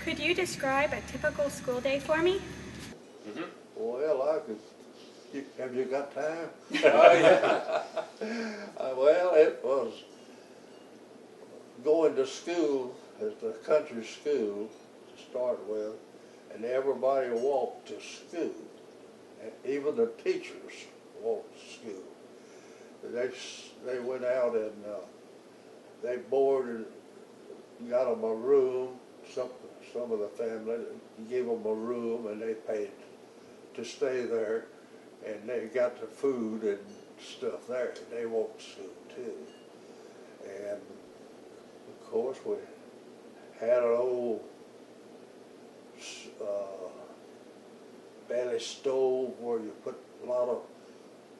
Could you describe a typical school day for me? Well, I could. Have you got time? Oh, yeah. Well, it was going to school at the country school to start with, and everybody walked to school. And even the teachers walked to school. They went out and they boarded, got them a room. Some of the family gave them a room, and they paid to stay there, and they got the food and stuff there. They walked to school too. And of course we had an old belly stove where you put a lot of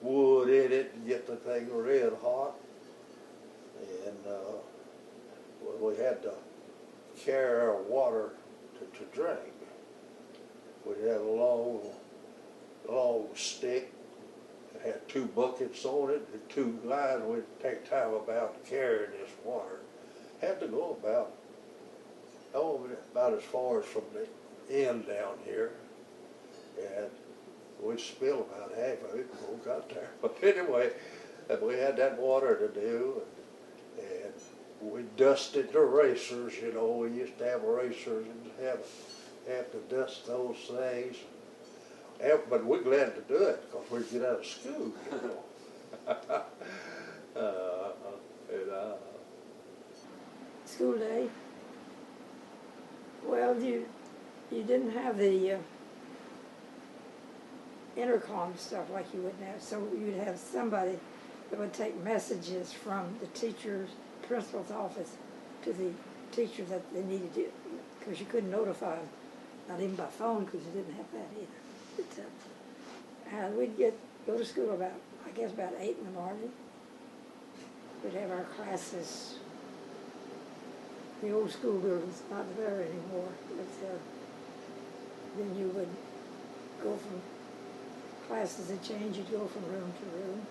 wood in it and get the thing red hot. And we had to carry our water to drink. We had a long stick. It had 2 buckets on it and 2 lines. We'd take time about carrying this water. Had to go about as far as from the end down here. And we'd spill about half of it before we got there. But anyway, we had that water to do, and we dusted the racers. You know, we used to have racers and have to dust those things. But we're glad to do it because we'd get out of school, you know. School day. Well, you didn't have the intercom stuff like you would now, so you'd have somebody that would take messages from the teacher's, principal's office to the teachers that they needed to, because you couldn't notify them, not even by phone, because you didn't have that either. And we'd go to school about 8 in the morning. We'd have our classes. The old school building's not there anymore, but then you would go from classes that change. You'd go from room to room,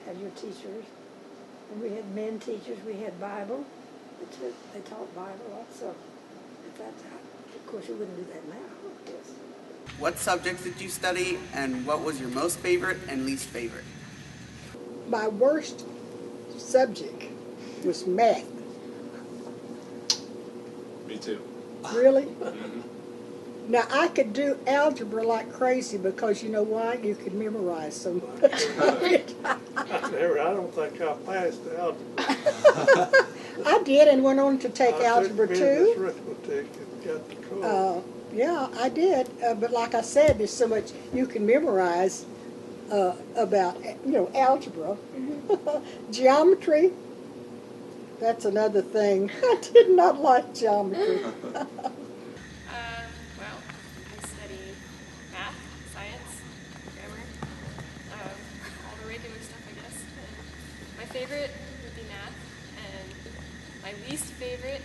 have your teachers. And we had men teachers. We had Bible. They taught Bible also at that time. Of course, you wouldn't do that now, of course. What subjects did you study, and what was your most favorite and least favorite? My worst subject was math. Me too. Really? Now, I could do algebra like crazy because, you know why? You could memorize so much. I don't think I passed the algebra. I did, and went on to take algebra took too. arithmetic and got the code. Yeah, I did. But like I said, there's so much you can memorize about, you know, algebra. Geometry, that's another thing. I did not like geometry. Well, I study math, science, grammar, all the regular stuff, I guess. And my favorite would be math, and my least favorite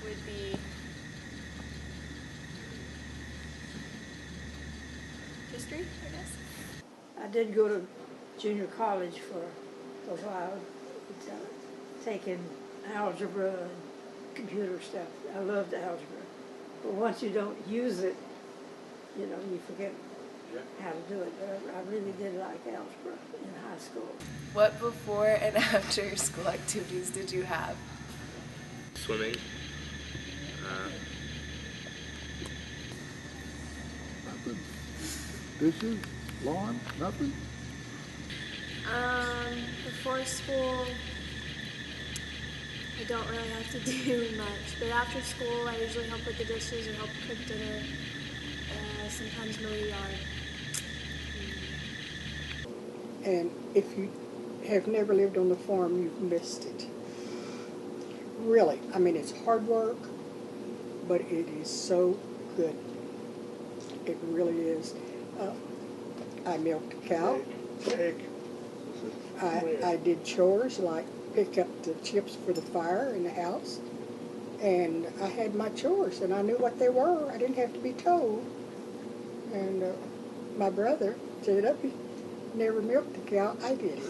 would be history, I guess. I did go to junior college for a while, taking algebra and computer stuff. I loved algebra. But once you don't use it, you know, you forget how to do it. But I really did like algebra in high school. What before and after school activities did you have? Swimming. Nothing. Dishes, lawn, nothing. Before school, I don't really have to do much, but after school I usually help with the dishes or help cook dinner, sometimes mow the yard. And if you have never lived on the farm, you've missed it. Really, I mean, it's hard work, but it is so good. It really is. I milked a cow. I did chores like pick up the chips for the fire in the house. And I had my chores, and I knew what they were. I didn't have to be told. And my brother said, "Up, he never milked a cow." I did it.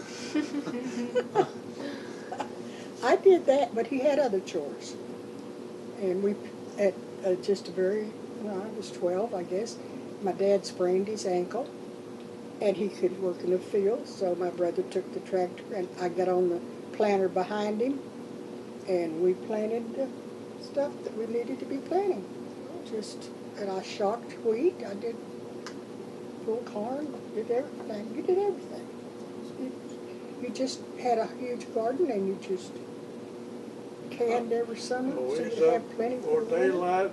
I did that, but he had other chores. And we, at just a very, well, I was 12, I guess. My dad sprained his ankle, and he couldn't work in the field, so my brother took the tractor, and I got on the planter behind him, and we planted the stuff that we needed to be planting. And I shocked wheat, I did full corn, did everything. You did everything. You just had a huge garden, and you just canned every summer, We so used you to had plenty before for winter. daylight,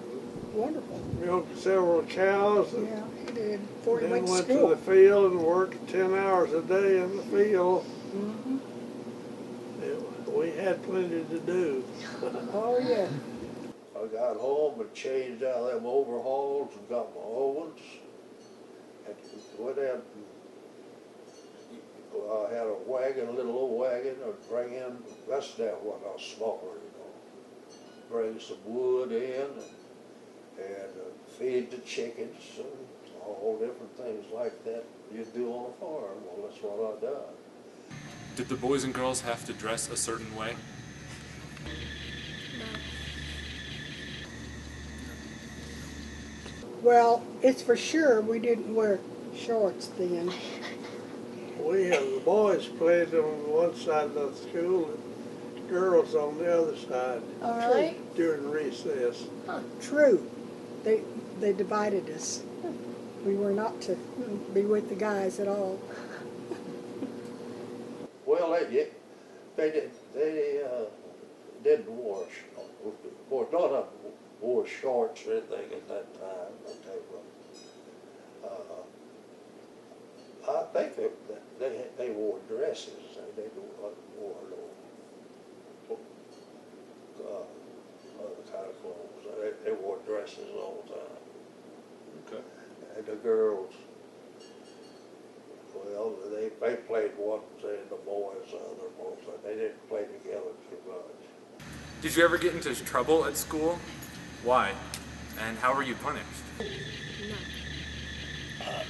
Wonderful. milked several cows, and Yeah, he did. Before he then went to went to school. the field and worked 10 hours a day in the field. Mm-hmm. We had plenty to do. Oh, yeah. I got home and changed out them overhauls and got my old ones. And went out and I had a wagon, a little old wagon, I'd bring in, that's that when I was smaller, you know. Bring some wood in and feed the chickens and all different things like that you do on a farm. Well, that's what I done. Did the boys and girls have to dress a certain way? Well, it's for sure we didn't wear shorts then. The boys played on one side of the school and girls on the other side. Oh, really? During recess. True. They divided us. We were not to be with the guys at all. Well, they didn't wear, none of them wore shorts or anything at that time. I'll tell you what. I think they wore dresses. They wore no other kind of clothes. They wore dresses all the time. Okay. And the girls, well, they played one thing, the boys the other. They didn't play together too much. Did you ever get into trouble at school? Why? And how were you punished?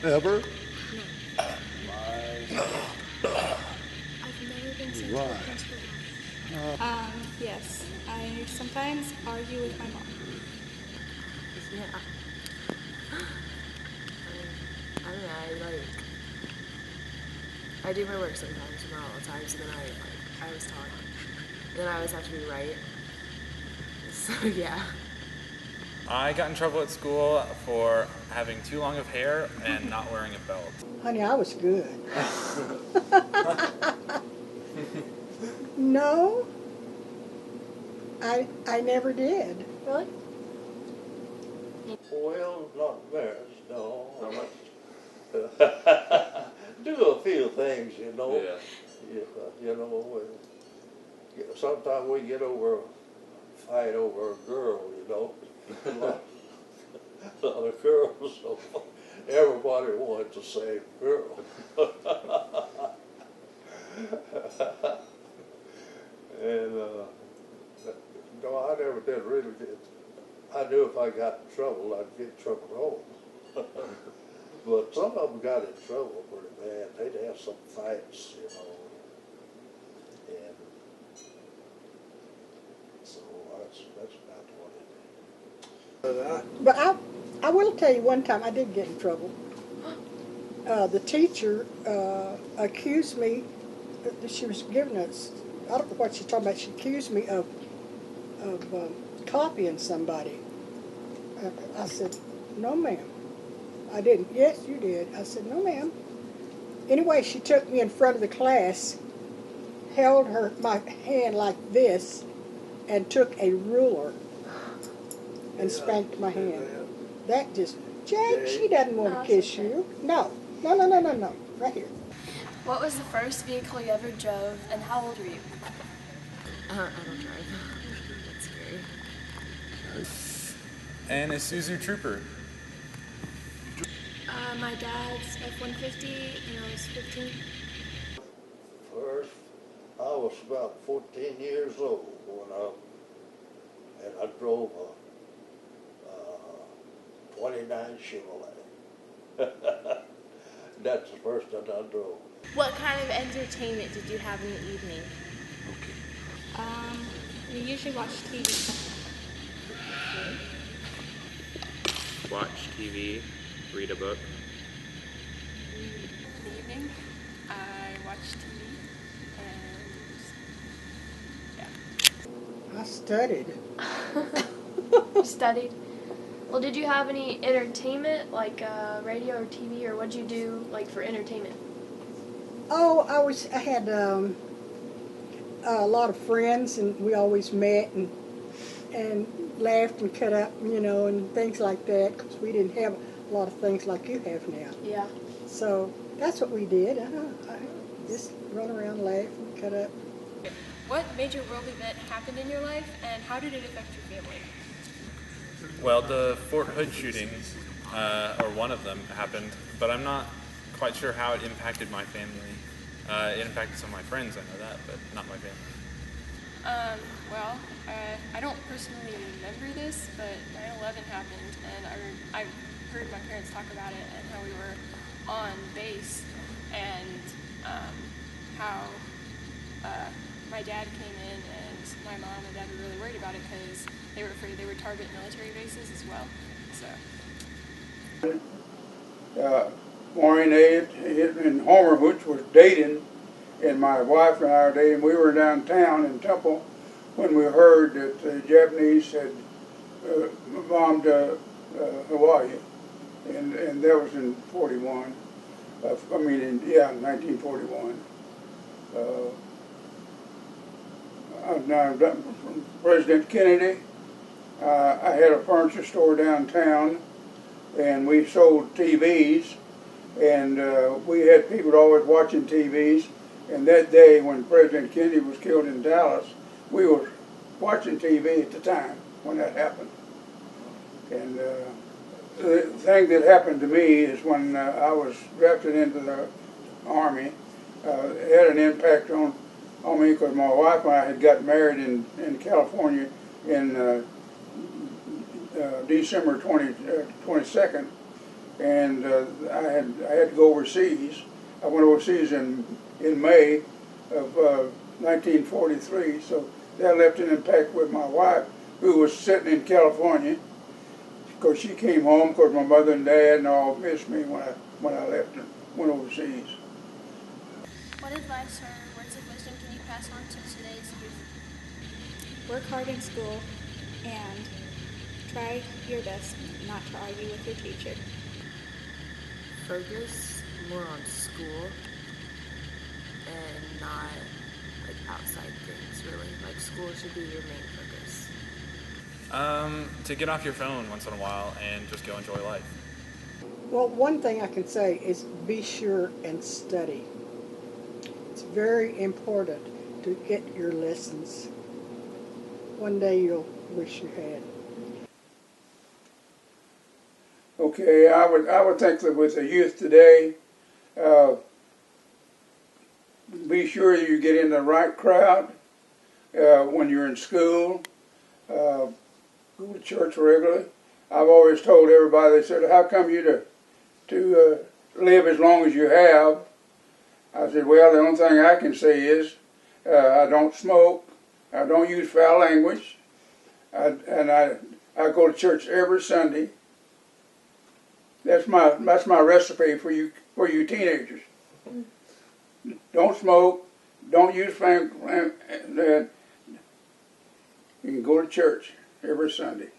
Ever? I've never been sent to Why? a principal. Yes. I sometimes argue with my mom. Yeah. I do my work sometimes, not all the time, so then I was taught. Then I always have to be right. So yeah. I got in trouble at school for having too long of hair and not wearing a belt. Honey, I was good. No, I never did. Really? Well, not embarrassed, no. Do a few things, you know. Yeah. You know, sometimes we get over a fight over a girl, you know. A lot of girls, so everybody wants the same girl. And no, I never did really get. I knew if I got in trouble, I'd get in trouble at home. But some of them got in trouble pretty bad. They'd have some fights, you know. And so that's about what it is. But I will tell you one time I did get in trouble. The teacher accused me, she was giving us, I don't know what she's talking about, she accused me of copying somebody. I said, no ma'am. I didn't. Yes, you did. I said, no ma'am. Anyway, she took me in front of the class, held my hand like this, and took a ruler and spanked my hand. That just, Jake, she doesn't want to kiss you. No. Right here. What was the first vehicle you ever drove, and how old were you? I don't drive. That's scary. And a Suzu Trooper. My dad's F-150, and I was 15. First, I was about 14 years old going up, and I drove a 29 Chevrolet. That's the first one I drove. What kind of entertainment did you have in the evening? We usually watch TV. watch TV, read a book. In the evening, I watch TV and yeah. I studied. You studied? Well, did you have any entertainment, like radio or TV, or what did you do, like, for entertainment? Oh, I had a lot of friends, and we always met and laughed and cut up, you know, and things like that, because we didn't have a lot of things like you have now. Yeah. So that's what we did. I just run around, laugh, and cut up. What major world event happened in your life, and how did it affect your family? Well, the Fort Hood shooting, or one of them, happened, but I'm not quite sure how it impacted my family. It impacted some of my friends, I know that, but not my family. Well, I don't personally remember this, but 9/11 happened, and I heard my parents talk about it and how we were on base, and how my dad came in, and my mom and dad were really worried about it because they were afraid they would target military bases as well. So. Maureen and Homer, which was dating, and my wife and I were dating. We were downtown in Temple when we heard that the Japanese had bombed Hawaii, and that was in 41. In 1941. Now, from President Kennedy, I had a furniture store downtown, and we sold TVs, and we had people always watching TVs. And that day when President Kennedy was killed in Dallas, we were watching TV at the time when that happened. And the thing that happened to me is when I was drafted into the Army, it had an impact on me because my wife and I had got married in California in December 22nd, and I had to go overseas. I went overseas in May of 1943, so that left an impact with my wife, who was sitting in California, because she came home because my mother and dad and all missed me when I left and went overseas. What advice or words of wisdom can you pass on to today's youth? Work hard in school and try your best not to argue with your teacher. Focus more on school and not like outside things, really. Like school should be your main focus. To get off your phone once in a while and just go enjoy life. Well, one thing I can say is be sure and study. It's very important to get your lessons. One day you'll wish you had. Okay, I would think that with the youth today, be sure you get in the right crowd when you're in school. Go to church regularly. I've always told everybody, they said, how come you to live as long as you have? I said, well, the only thing I can say is I don't smoke, I don't use foul language, and I go to church every Sunday. That's my recipe for you teenagers. Don't smoke, don't use foul language. You can go to church every Sunday.